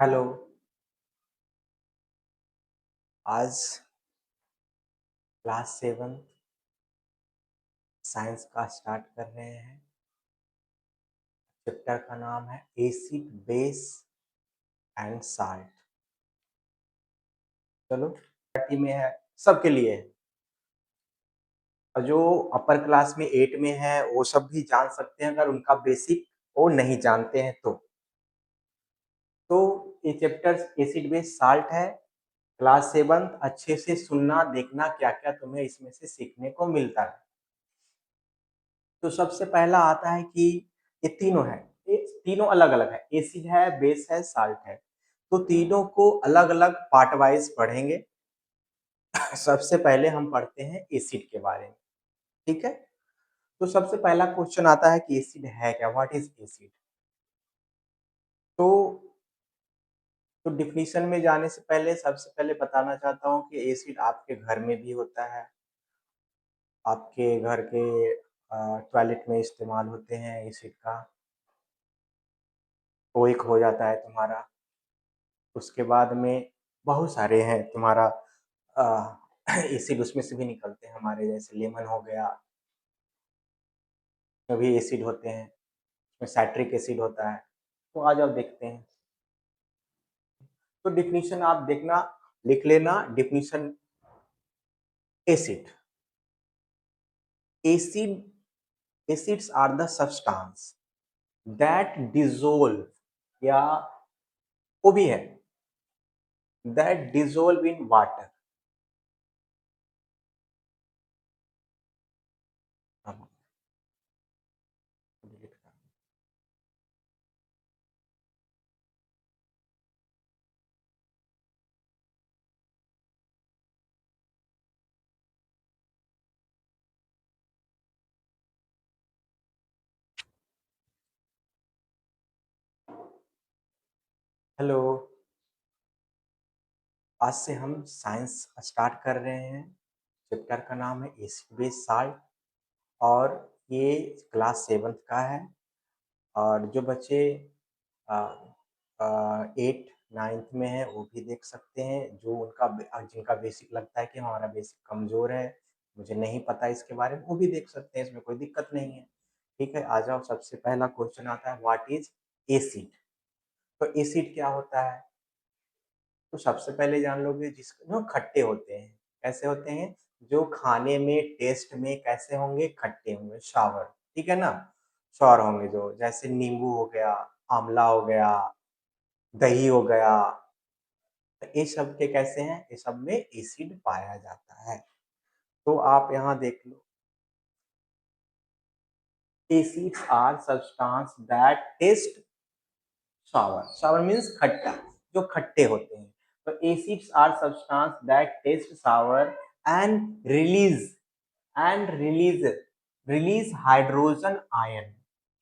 Hello. आज class 7 science का start कर रहे हैं। चैप्टर का नाम है एसिड बेस एंड साल्ट। चलो पार्टी में है, सबके लिए है। और जो अपर क्लास में 8 में है वो सब भी जान सकते हैं अगर उनका बेसिक वो नहीं जानते हैं तो ये चैप्टर एसिड बेस साल्ट है। क्लास 7 अच्छे से सुनना देखना क्या क्या तुम्हें इसमें से सीखने को मिलता है। तो सबसे पहला आता है कि ये तीनों है, ये तीनों अलग-अलग है, एसिड है, बेस है, साल्ट है। तो तीनों को अलग-अलग पार्ट वाइज़ पढ़ेंगे। सबसे पहले हम पढ़ते हैं एसिड के बारे में, ठीक है? तो सबसे पहला क्वेश्चन आता है कि एसिड है क्या? What is acid? तो डेफिनिशन में जाने से पहले सबसे पहले बताना चाहता हूँ कि एसिड आपके घर में भी होता है, आपके घर के टॉयलेट में इस्तेमाल होते हैं एसिड का, वो एक हो जाता है तुम्हारा। उसके बाद में बहुत सारे हैं तुम्हारा एसिड उसमें से भी निकलते हैं हमारे जैसे लेमन हो गया, उसमें भी एसिड होते हैं, उसमें साइट्रिक एसिड होता है। तो आ जाओ देखते हैं। तो डेफिनिशन आप देखना, लिख लेना definition acid. Acid acids are the substance that dissolve या वो भी है that dissolve in water. Hello, आज से हम साइंस स्टार्ट कर रहे हैं। चैप्टर का नाम है एसिड बेस साल्ट और ये क्लास 7th का है। और जो बच्चे 8 9th में है वो भी देख सकते हैं। जो जिनका बेसिक लगता है कि हमारा बेसिक कमज़ोर है, मुझे नहीं पता इसके बारे में, वो भी देख सकते हैं, इसमें कोई दिक्कत नहीं है। ठीक है, आ जाओ। सबसे पहला क्वेश्चन आता है व्हाट इज़ एसिड? तो एसिड क्या होता है? तो सबसे पहले जान लोगे जो खट्टे होते हैं। कैसे होते हैं? जो खाने में टेस्ट में कैसे होंगे? खट्टे होंगे, सावर। ठीक है ना? सावर होंगे जो, जैसे नींबू हो गया, आंवला हो गया, दही हो गया। तो ये सब के कैसे हैं? ये सब में एसिड पाया जाता है। तो आप यहाँ देख लो, acids are substance that taste sour. Sour means खट्टा, जो खट्टे होते हैं। तो acids are substance that taste sour and release release hydrogen ion.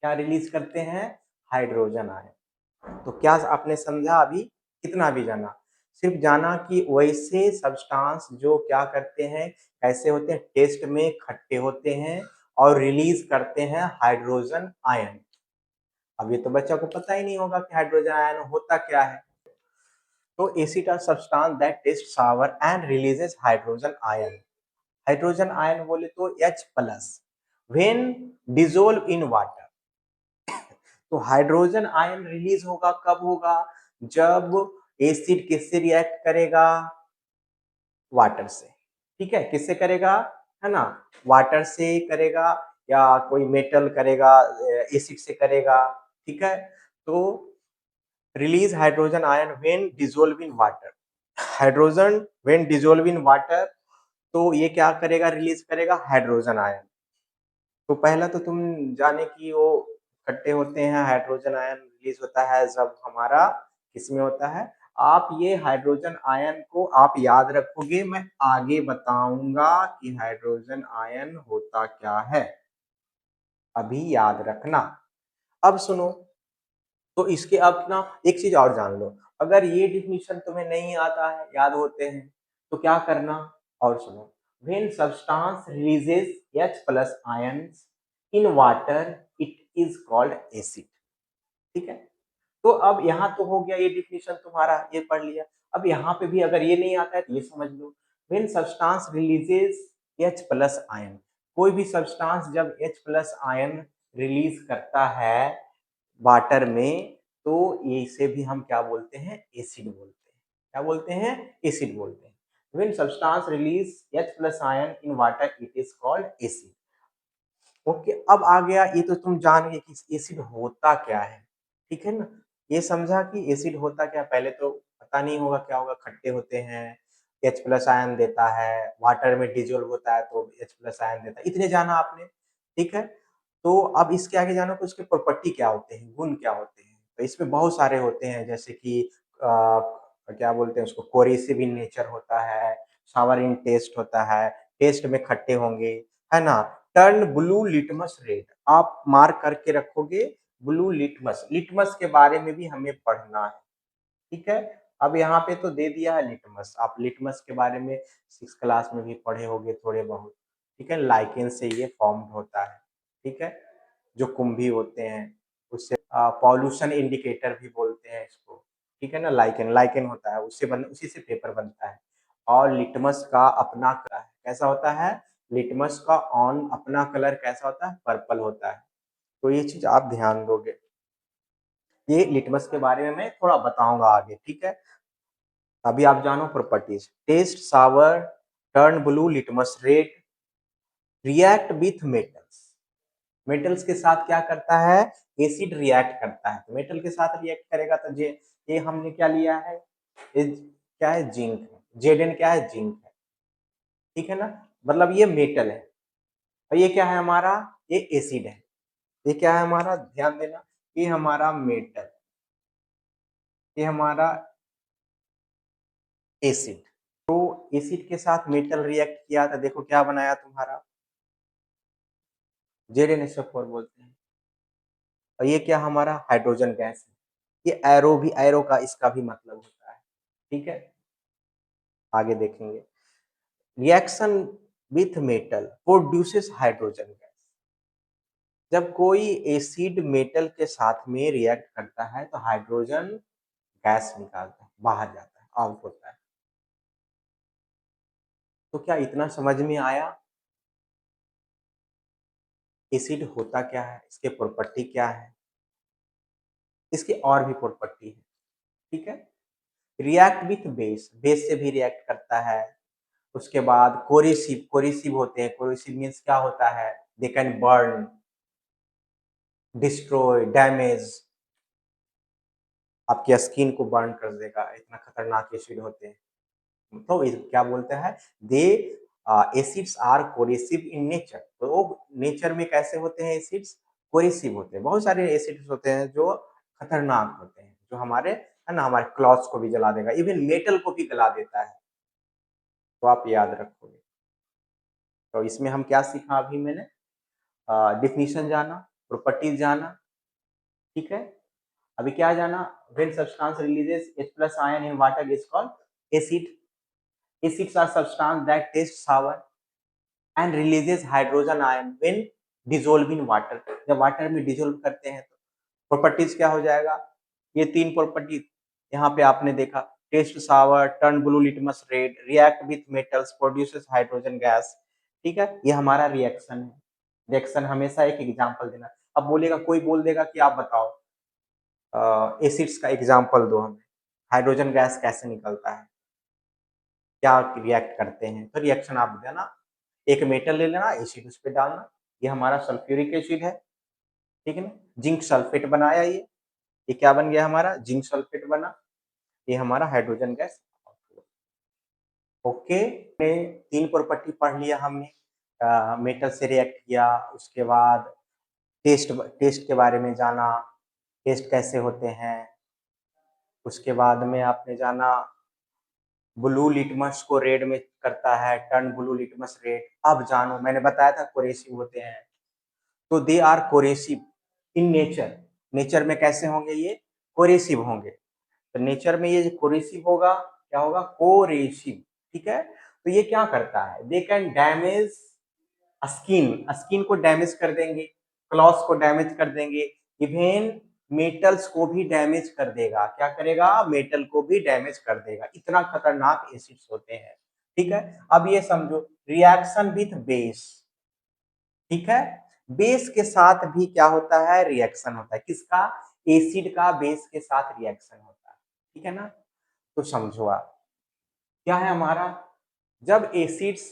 क्या रिलीज करते हैं? Hydrogen ion. तो क्या आपने समझा? अभी कितना भी जाना? सिर्फ जाना कि वैसे सब्सटेंस जो क्या करते हैं, कैसे होते हैं, टेस्ट में खट्टे होते हैं और रिलीज करते हैं हाइड्रोजन आयन। अब ये तो बच्चा को पता ही नहीं होगा कि हाइड्रोजन आयन होता क्या है। तो acid are substance that taste sour and releases hydrogen ion. Hydrogen ion बोले तो H plus when dissolve in water. तो हाइड्रोजन आयन रिलीज होगा कब होगा? जब एसिड किससे रिएक्ट करेगा? वाटर से। ठीक है, किससे करेगा? है ना? वाटर से करेगा या कोई मेटल करेगा, एसिड से करेगा। ठीक है, तो release hydrogen ion when dissolve in water. Hydrogen when dissolve in water, तो ये क्या करेगा? रिलीज करेगा हाइड्रोजन आयन। तो पहला तो तुम जाने कि वो खट्टे होते हैं, हाइड्रोजन आयन रिलीज होता है जब हमारा किसमें होता है। आप ये हाइड्रोजन आयन को आप याद रखोगे, मैं आगे बताऊंगा कि हाइड्रोजन आयन होता क्या है, अभी याद रखना। अब सुनो, तो इसके अब ना एक चीज और जान लो। अगर ये डिफिनीशन तुम्हें नहीं आता है, याद होते हैं, तो क्या करना? और सुनो, when substance releases H plus ions in water it is called acid. ठीक है, तो अब यहाँ तो हो गया ये डिफिनीशन तुम्हारा, ये पढ़ लिया। अब यहाँ पे भी अगर ये नहीं आता है तो ये समझ लो, when substance releases H plus ion, कोई भी सब्सटेंस जब H प्लस आयन रिलीज करता है वाटर में, तो ये इसे भी हम क्या बोलते हैं, एसिड बोलते हैं। क्या बोलते हैं, एसिड बोलते हैं। When substance release H plus ion in water it is called acid. Okay, अब आ गया, ये तो तुम जान गए कि एसिड होता क्या है, ठीक है ना। ये समझा कि एसिड होता क्या, पहले तो पता नहीं होगा क्या होगा, खट्टे होते हैं, H प्लस आयन देता है, वाटर में डिजोल्व होता है तो H प्लस आयन देता है, इतने जाना आपने, ठीक है। तो अब इसके आगे जानो कि उसके प्रॉपर्टी क्या होते हैं, गुण क्या होते हैं। तो इसमें बहुत सारे होते हैं, जैसे कि क्या बोलते हैं उसको, कोरिसिव इन नेचर होता है, सावर इन टेस्ट होता है, टेस्ट में खट्टे होंगे, है ना। टर्न ब्लू लिटमस रेड, आप मार्क करके रखोगे, ब्लू लिटमस, लिटमस के बारे में भी हमें पढ़ना है, ठीक है। अब यहाँ पे तो दे दिया है लिटमस, आप लिटमस के बारे में 6 क्लास में भी पढ़े होंगे थोड़े बहुत, ठीक है। लाइकेन से ये फॉर्म होता है, ठीक है, जो कुंभी होते हैं उससे, पॉल्यूशन इंडिकेटर भी बोलते हैं इसको, ठीक है ना। लाइकेन, लाइकेन होता है, उससे बन, उसी से पेपर बनता है। और लिटमस का अपना कलर है, कैसा होता है, लिटमस का ऑन अपना कलर कैसा होता है, पर्पल होता है। तो ये चीज आप ध्यान दोगे, ये लिटमस के बारे में मैं थोड़ा बताऊंगा आगे, ठीक है। अभी आप जानो properties, taste sour, turn blue litmus red, react with metals, metals के साथ क्या करता है, एसिड रिएक्ट करता है, तो मेटल के साथ रिएक्ट करेगा तो ये हमने क्या लिया है, ये क्या है, जिंक है, Zn क्या है, जिंक है, ठीक है ना, मतलब ये मेटल है। और ये क्या है हमारा, ये एसिड है। ये क्या है हमारा, ध्यान देना, ये हमारा मेटल, ये हमारा एसिड। तो एसिड के साथ मेटल रिएक्ट किया था, देखो क्या बनाया तुम्हारा, Zn4 बोलते हैं। और ये क्या हमारा हाइड्रोजन गैस है, ये एरो भी, एरो का इसका भी मतलब होता है, ठीक है। आगे देखेंगे, reaction with metal produces hydrogen gas, जब कोई एसिड मेटल के साथ में रिएक्ट करता है तो हाइड्रोजन गैस निकालता है, बाहर जाता है, आउट होता है। तो क्या इतना समझ में आया, एसिड होता क्या है, इसके प्रॉपर्टी क्या है, इसकी और भी प्रॉपर्टी है, ठीक है। रिएक्ट विथ बेस, बेस से भी रिएक्ट करता है। उसके बाद कोरिसिव, कोरिसिव होते हैं, कोरिसिव मीन्स क्या होता है, they can burn, destroy, damage, आपकी स्किन को बर्न कर देगा, इतना खतरनाक एसिड होते हैं। तो क्या बोलते हैं, दे एसिड्स आर कोरिसिव इन नेचर, तो नेचर में कैसे होते हैं एसिड्स, कोरिसिव होते हैं। बहुत सारे एसिड्स होते हैं जो खतरनाक होते हैं, जो हमारे, है ना, हमारे क्लॉथ्स को भी जला देगा, इवन मेटल को भी गला देता है, तो आप याद रखोगे। तो इसमें हम क्या सीखा अभी मैंने, डिफिनीशन जाना, प्रॉपर्टीज जाना, ठीक है। अभी क्या जाना, when substance releases H plus ion in water is called acid, acids are substance that taste sour and releases hydrogen ion when dissolve in water, जब वाटर में डिसॉल्व करते हैं तो प्रॉपर्टीज क्या हो जाएगा, ये 3 प्रॉपर्टी यहाँ पे आपने देखा, taste sour, turn blue litmus red, react with metals, produces hydrogen gas, ठीक है। ये हमारा रिएक्शन है। रिएक्शन हमेशा एक एग्जांपल देना। अब बोलेगा, कोई बोल देगा कि आप बताओ एसिड्स का एग्जांपल दो हमें, हाइड्रोजन गैस कैसे निकलता है, क्या रिएक्ट करते हैं, तो रिएक्शन आप देना, एक मेटल ले लेना, एसिड उस पे डालना, ये हमारा सल्फ्यूरिक एसिड है, ठीक है ना, जिंक सल्फेट बनाया ये क्या बन गया हमारा, जिंक सल्फेट बना, ये हमारा हाइड्रोजन गैस। ओके, 3 प्रॉपर्टी पढ़ लिया हमने, मेटल से रिएक्ट किया, उसके बाद टेस्ट, टेस्ट के बारे में जाना, टेस्ट कैसे होते हैं, उसके बाद में आपने जाना ब्लू लिटमस को रेड में करता है, टर्न ब्लू लिटमस रेड। अब जानो, मैंने बताया था कोरेसिव होते हैं, तो they are corrosive in nature, nature में कैसे होंगे ये, कोरेसिव होंगे। तो नेचर में ये कोरेसिव होगा, क्या होगा, कोरेसिव, ठीक है। तो ये क्या करता है, they can damage skin, skin को डैमेज कर देंगे, क्लॉथ को डैमेज कर देंगे, इवन मेटल्स को भी डैमेज कर देगा। क्या करेगा? मेटल को भी डैमेज कर देगा। इतना खतरनाक एसिड्स होते हैं। ठीक है, अब ये समझो रिएक्शन विथ बेस। ठीक है, बेस के साथ भी क्या होता है? रिएक्शन होता है। किसका? एसिड का बेस के साथ रिएक्शन होता है। ठीक है ना? तो समझो आप क्या है हमारा, जब एसिड्स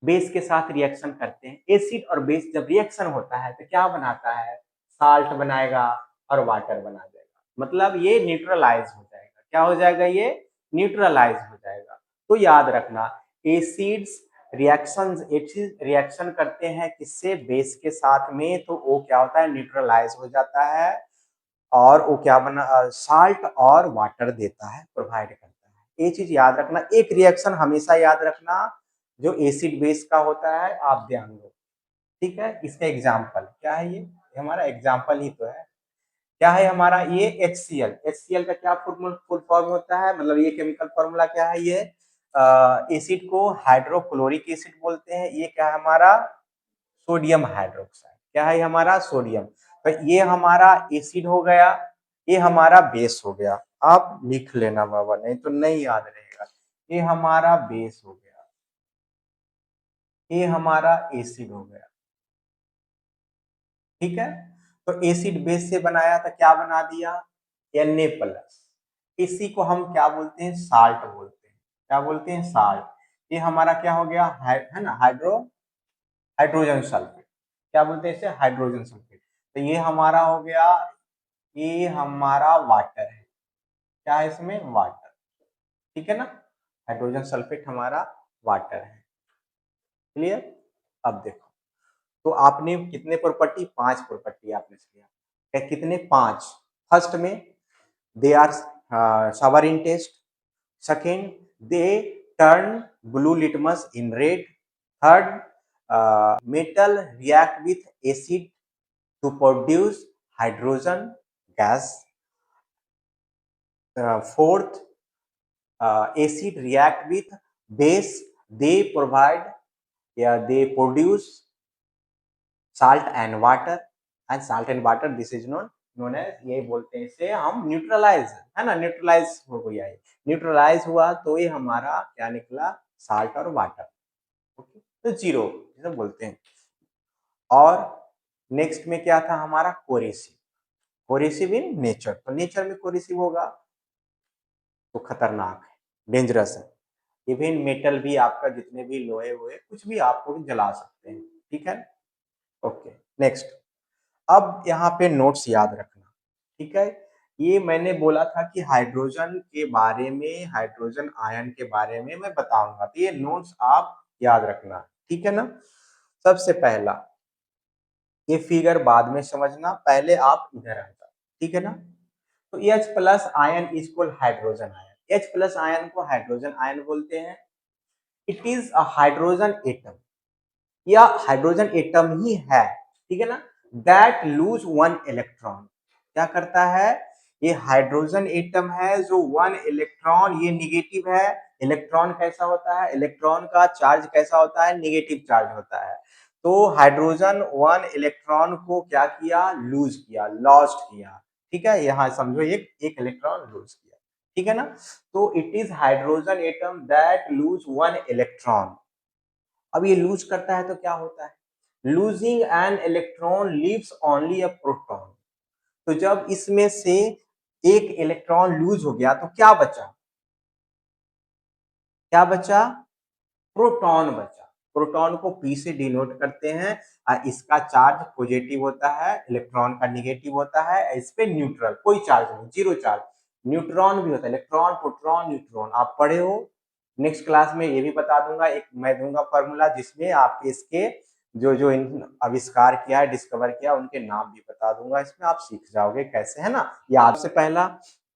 बेस के साथ रिएक्शन करते हैं, एसिड और बेस जब रिएक्शन होता है तो क्या बनाता है? साल्ट बनाएगा और वाटर बना देगा। मतलब ये न्यूट्रलाइज हो जाएगा। क्या हो जाएगा? ये न्यूट्रलाइज हो जाएगा। तो याद रखना, एसिड्स रिएक्शन करते हैं किससे? बेस के साथ में, तो वो क्या होता है? न्यूट्रलाइज हो जाता है और वो क्या बना? साल्ट और वाटर देता है, प्रोवाइड करता है। ये चीज याद रखना। एक रिएक्शन हमेशा याद रखना जो एसिड बेस का होता है, आप ध्यान दो। ठीक है, इसका एग्जाम्पल क्या है? ये हमारा एग्जाम्पल ही तो है। क्या है हमारा? ये HCl। HCl का क्या फुल फॉर्म होता है? मतलब ये केमिकल फॉर्मूला क्या है? ये एसिड को हाइड्रोक्लोरिक एसिड बोलते हैं। ये क्या है हमारा? Sodium hydroxide. क्या है हमारा? सोडियम। तो ये हमारा एसिड हो गया, ये हमारा बेस हो गया। आप लिख लेना बाबा, नहीं तो नहीं याद रहेगा। ये हमारा बेस हो गया, ये हमारा एसिड हो गया। ठीक है, तो एसिड बेस से बनाया तो क्या बना दिया? Na+। इसी को हम क्या बोलते हैं? साल्ट बोलते हैं। क्या बोलते हैं? साल्ट। ये हमारा क्या हो गया? है ना, हाइड्रोजन सल्फेट। क्या बोलते हैं इसे? Hydrogen sulphate. तो ये हमारा हो गया, ये हमारा वाटर है। क्या है इसमें? वाटर। ठीक है ना, हाइड्रोजन सल्फेट हमारा वाटर है। क्लियर? अब देखो, तो आपने कितने प्रॉपर्टी? 5 प्रॉपर्टी आपने लिया। क्या कितने? 5। फर्स्ट में they are sour in taste. Second, they turn blue litmus in red. Third, metal react with acid to produce hydrogen gas. Fourth, acid react with base. They provide, yeah, they produce salt and water. And salt and water, this is known as, ये बोलते हैं इसे हम neutralise, है ना, neutralise हो गया है। न्यूट्रलाइज हुआ तो ये हमारा क्या निकला? साल्ट और वाटर। ओके, तो जीरो जिसे बोलते हैं। और नेक्स्ट में क्या था हमारा? कोरेसिव। कोरेसिव इन नेचर, तो नेचर में कोरेसिव होगा तो खतरनाक है, डेंजरस है। इवन मेटल भी आपका, जितने भी लोहे हुए कुछ भी आपको भी जला सकते हैं। ठीक है, ओके। नेक्स्ट, अब यहाँ पे नोट्स याद रखना। ठीक है, ये मैंने बोला था कि हाइड्रोजन के बारे में, हाइड्रोजन आयन के बारे में मैं बताऊंगा, तो ये नोट्स आप याद रखना। ठीक है ना? सबसे पहला, ये फिगर बाद में समझना, पहले आप इधर आ जाओ। ठीक है ना? तो H+ ion is called hydrogen ion. H+ ion को हाइड्रोजन आयन बोलते हैं। It is a hydrogen atom, या हाइड्रोजन एटम ही है। ठीक है ना? That lose one electron. क्या करता है? ये हाइड्रोजन एटम है जो वन इलेक्ट्रॉन, ये निगेटिव है। इलेक्ट्रॉन कैसा होता है? इलेक्ट्रॉन का चार्ज कैसा होता है? निगेटिव चार्ज होता है। तो हाइड्रोजन वन इलेक्ट्रॉन को क्या किया? लूज किया, लॉस्ट किया। ठीक है, यहां समझो एक इलेक्ट्रॉन लूज किया। ठीक है ना? तो it is hydrogen atom that lose one electron. अब ये लूज करता है तो क्या होता है? Losing an electron leaves only a proton. तो जब इसमें से एक इलेक्ट्रॉन लूज हो गया तो क्या बचा? क्या बचा? प्रोटॉन बचा। प्रोटॉन को P से डिनोट करते हैं और इसका चार्ज पॉजिटिव होता है, इलेक्ट्रॉन का निगेटिव होता है। इस पे न्यूट्रल, कोई चार्ज नहीं, जीरो चार्ज। न्यूट्रॉन भी होता है, इलेक्ट्रॉन, प्रोटॉन, न्यूट्रॉन, आप पढ़े हो। नेक्स्ट क्लास में ये भी बता दूंगा, एक मैं दूंगा फॉर्मूला जिसमें आपके इसके जो जो इन आविष्कार किया है, डिस्कवर किया, उनके नाम भी बता दूंगा। इसमें आप सीख जाओगे कैसे, है ना? याद से पहला,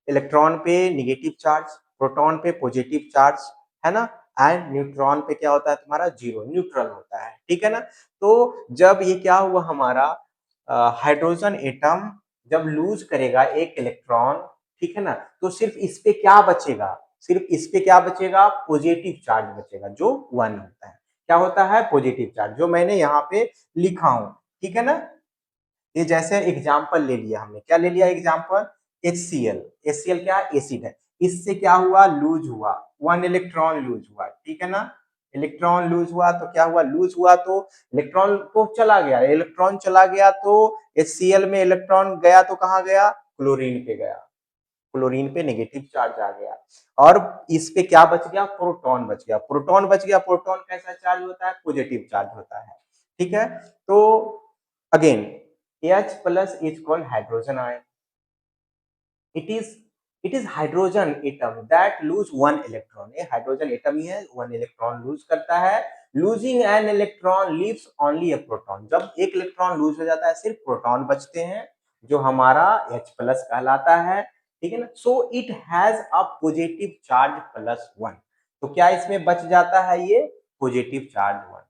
इलेक्ट्रॉन पे निगेटिव चार्ज, प्रोटॉन पे पॉजिटिव चार्ज, है ना? एंड न्यूट्रॉन पे क्या होता है तुम्हारा? जीरो, न्यूट्रल होता है। ठीक है ना? तो जब ये क्या हुआ हमारा, हाइड्रोजन एटम जब लूज करेगा एक इलेक्ट्रॉन, ठीक है ना, तो सिर्फ इस पे क्या बचेगा? सिर्फ इस पे क्या बचेगा? पॉजिटिव चार्ज बचेगा, जो 1 होता है। क्या होता है? पॉजिटिव चार्ज, जो मैंने यहाँ पे लिखा हूं। ठीक है ना? ये जैसे एग्जाम्पल ले लिया हमने, क्या ले लिया एग्जाम्पल? HCl। HCl क्या एसिड है, इससे क्या हुआ? लूज हुआ, 1 इलेक्ट्रॉन लूज हुआ, ठीक है ना? इलेक्ट्रॉन लूज हुआ तो क्या हुआ? लूज हुआ तो इलेक्ट्रॉन को चला गया, इलेक्ट्रॉन चला गया तो HCl में इलेक्ट्रॉन गया तो कहाँ गया? क्लोरीन पे गया, क्लोरीन पे नेगेटिव चार्ज आ गया। और इस पे क्या बच गया? प्रोटॉन बच गया, प्रोटॉन बच गया। प्रोटॉन कैसा चार्ज होता है? पॉजिटिव चार्ज होता है, ठीक है? तो again H plus is called hydrogen ion. It is it is hydrogen atom that lose one electron. ये हाइड्रोजन एटम ही है, वन इलेक्ट्रॉन लूज करता है। Losing an electron leaves only a proton. जब एक इलेक्ट्रॉन लूज हो जाता है सिर्फ प्रोटॉन बचते हैं, जो हमारा H प्लस कहलाता है, ठीक है ना? So it has a positive charge +1। तो क्या इसमें बच जाता है? ये पॉजिटिव चार्ज 1।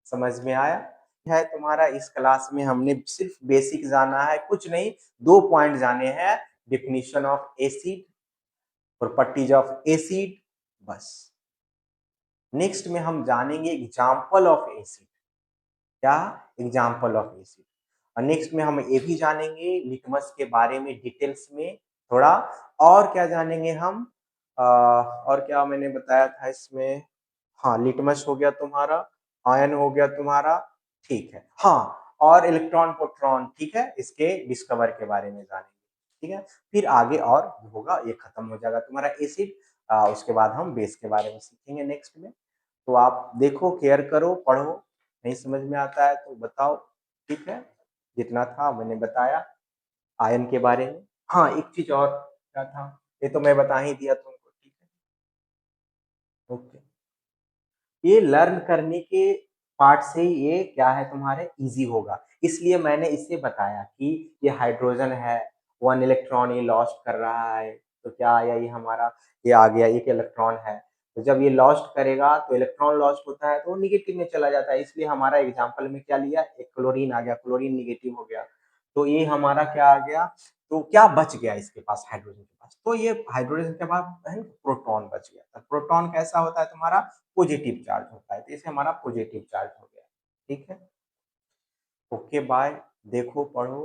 समझ में आया? है तुम्हारा इस क्लास में हमने सिर्फ बेसिक जाना है, कुछ नहीं, 2 पॉइंट जाने हैं। Definition of acid, properties of acid, बस। नेक्स्ट में हम जानेंगे एग्जाम्पल ऑफ एसिड। क्या? Example of acid. और नेक्स्ट में हम ये भी जानेंगे लिटमस के बारे में डिटेल्स में थोड़ा। और क्या जानेंगे हम? और क्या मैंने बताया था इसमें? हाँ, लिटमस हो गया तुम्हारा, आयन हो गया तुम्हारा, ठीक है। हाँ, और इलेक्ट्रॉन प्रोटॉन, ठीक है, इसके डिस्कवर के बारे में जानेंगे, ठीक है। फिर आगे और होगा, ये खत्म हो जाएगा तुम्हारा एसिड। उसके बाद हम बेस के बारे में सीखेंगे नेक्स्ट में। तो आप देखो, केयर करो, पढ़ो, नहीं समझ में आता है तो बताओ, ठीक है। जितना था मैंने बताया आयन के बारे में। हाँ, एक चीज और क्या था, ये तो मैं बता ही दिया तुमको, ठीक है, ओके। ये लर्न करने के पार्ट से ये क्या है तुम्हारे इजी होगा, इसलिए मैंने इसे बताया कि ये हाइड्रोजन है, 1 इलेक्ट्रॉन ये लॉस्ट कर रहा है, तो क्या आया? ये हमारा ये आ गया, एक इलेक्ट्रॉन है। तो जब ये लॉस्ट करेगा तो इलेक्ट्रॉन लॉस्ट होता है तो वो निगेटिव में चला जाता है, इसलिए हमारा एग्जाम्पल में क्या लिया? एक क्लोरीन आ गया, क्लोरीन निगेटिव हो गया, तो ये हमारा क्या आ गया? तो क्या बच गया इसके पास? हाइड्रोजन के पास, तो ये हाइड्रोजन के पास है प्रोटॉन बच गया। तो प्रोटॉन कैसा होता है तुम्हारा? पॉजिटिव चार्ज होता है, तो इसे हमारा पॉजिटिव चार्ज हो गया, ठीक है। ओके बाय, देखो पढ़ो।